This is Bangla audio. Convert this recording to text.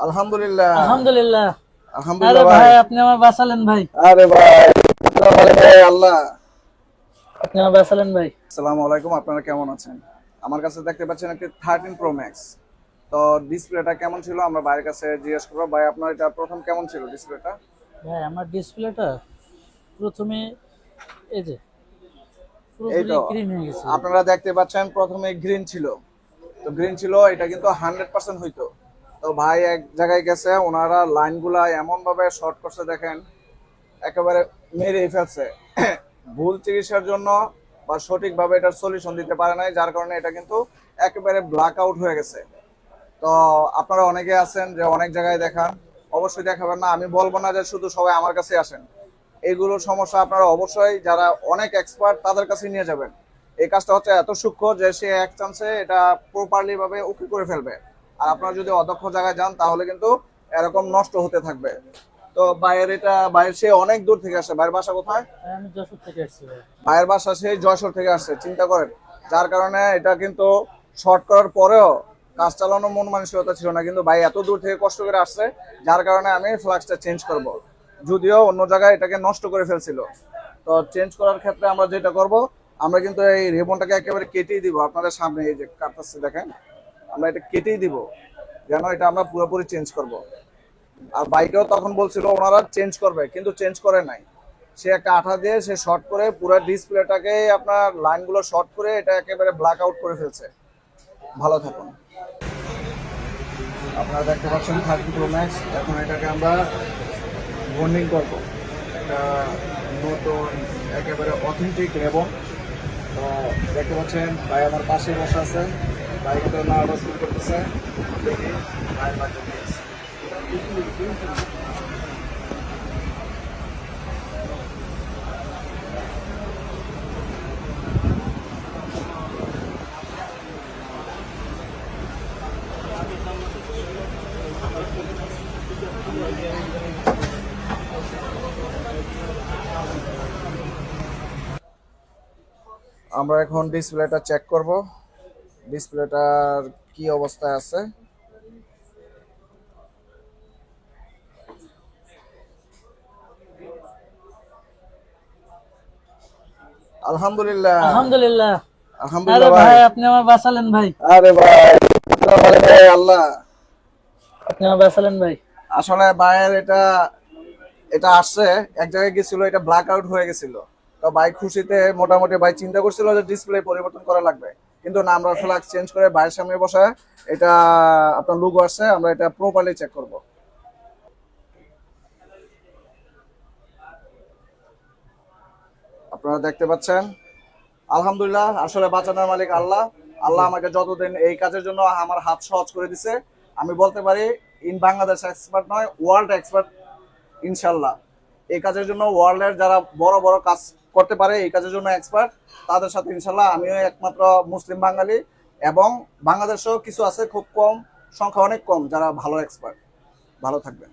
আলহামদুলিল্লাহ। আলহামদুলিল্লাহ। আরে আলহামদুলিল্লাহ ভাই। ভাই, আপনি আমার বাঁচালেন ভাই। আরে ভাই, আপনারা ভালো ভাই, আল্লাহ। আপনি আমার বাঁচালেন ভাই। আসসালামু আলাইকুম, আপনারা কেমন আছেন? আমার কাছে দেখতে পাচ্ছেন একটি 13 প্রো ম্যাক্স। তো ডিসপ্লেটা কেমন ছিল আমরা ভাইয়ের কাছে জিজ্ঞেস করবো। ভাই, আপনার এটা প্রথম কেমন ছিল ডিসপ্লেটা? ভাই, আমার ডিসপ্লেটা প্রথমে এই যে এই পুরোপুরি তো গ্রিন হয়ে গেছে। আপনারা দেখতে পাচ্ছেন প্রথমে গ্রিন ছিল। তো গ্রিন ছিল, এটা কিন্তু 100% হইতো। তো ভাই এক জায়গায় গেছে, ওনারা লাইনগুলা এমন ভাবে শর্ট করছে দেখেন, একেবারে মেরে ফেলছে। ভুল চিকিৎসার জন্য বা সঠিকভাবে এটার সলিউশন দিতে পারে নাই, যার কারণে এটা কিন্তু একেবারে ব্ল্যাক আউট হয়ে গেছে। তো আপনারা অনেকে আছেন যে অনেক জায়গায় দেখান, অবশ্যই দেখাবেন না। আমি বলবো না যে শুধু সবাই আমার কাছে আসেন। এইগুলোর সমস্যা আপনারা অবশ্যই যারা অনেক এক্সপার্ট তাদের কাছে নিয়ে যাবেন। এই কাজটা হচ্ছে এত সূক্ষ্ম যে সে এক চান্সে এটা প্রপারলি ভাবে ওকে করে ফেলবে। আর আপনারা যদি অদক্ষ জায়গায় যান তাহলে কিন্তু এরকম নষ্ট হতে থাকবে। তো বাইরের সে অনেক দূর থেকে আসে। ভাইয়ের বাসা কোথায়? ভাই, আমি যশোর থেকে আসছি ভাই। ভাইয়ের বাসা সেই যশোর থেকে আসছে, চিন্তা করেন। যার কারণে এটা কিন্তু শর্ট করার পরেও কাজ চালানো মন মানসিকতা ছিল না, কিন্তু ভাই এত দূর থেকে কষ্ট করে আসছে, যার কারণে আমি ফ্লাক্সটা চেঞ্জ করব। যদিও অন্য জায়গায় এটাকে নষ্ট করে ফেলছিল। তো চেঞ্জ করার ক্ষেত্রে আমরা যেটা করব, আমরা কিন্তু এই রিবনটাকে একেবারে কেটেই দিব। আপনাদের সামনে এই যে কাটতেছে দেখেন, আমরা এটা কেটেই দিব, যেন এটা আমরা পুরোপুরি চেঞ্জ করব। আর বাইকেও তখন বলছিল ওনারা চেঞ্জ করবে, কিন্তু চেঞ্জ করে নাই। সে একটা আঠা দিয়ে সে শর্ট করে পুরো ডিসপ্লেটাকে আপনার লাইনগুলো শর্ট করে এটা একেবারে ব্ল্যাক আউট করে ফেলছে। ভালো থাকুন। আপনারা দেখতে পাচ্ছেন 13 প্রো ম্যাক্স। এখন এটাকে আমরা বন্ডিং করব। এটা নতুন একেবারে অথেন্টিক রেবন। তো দেখতে পাচ্ছেন ভাই আমার পাশে বসে আছে, ভাই কিন্তু নার্ভাস ফিল করতেছে। দেখি ভাই বাজে দিয়েছে। আমরা এখন ডিসপ্লেটা চেক করব, ডিসপ্লেটার কি অবস্থায় আছে। আলহামদুলিল্লাহ। আলহামদুলিল্লাহ। আরে আলহামদুলিল্লাহ ভাই। ভাই, আপনি আমার বাঁচালেন ভাই। আরে ভাই, আপনারা ভালো ভাই, আল্লাহ। আপনি আমার বাঁচালেন ভাই। আসলে ভাইয়ের এটা এটা আসছে, এক জায়গায় গেছিল, এটা ব্ল্যাক আউট হয়ে গেছিল। তো ভাই খুশিতে মোটামুটি ভাই চিন্তা করছিল যে ডিসপ্লে পরিবর্তন করা লাগবে, কিন্তু না, আমরা ফ্ল্যাক্স চেঞ্জ করে ভাইয়ের সামনে বসায় এটা আপনার লুগো আসছে, আমরা এটা প্রপারলি চেক করব। আপনারা দেখতে পাচ্ছেন আলহামদুলিল্লাহ। আসলে বাঁচানোর মালিক আল্লাহ। আল্লাহ আমাকে যতদিন এই কাজের জন্য আমার হাত সহজ করে দিছে, আমি বলতে পারি ইন বাংলাদেশ এক্সপার্ট নয়, ওয়ার্ল্ড এক্সপার্ট ইনশাল্লাহ। এই কাজের জন্য ওয়ার্ল্ডের যারা বড় বড় কাজ করতে পারে এই কাজের জন্য এক্সপার্ট, তাদের সাথে ইনশাল্লাহ আমিও একমাত্র মুসলিম বাঙালি। এবং বাংলাদেশেও কিছু আছে, খুব কম সংখ্যা, অনেক কম, যারা ভালো এক্সপার্ট। ভালো থাকবেন।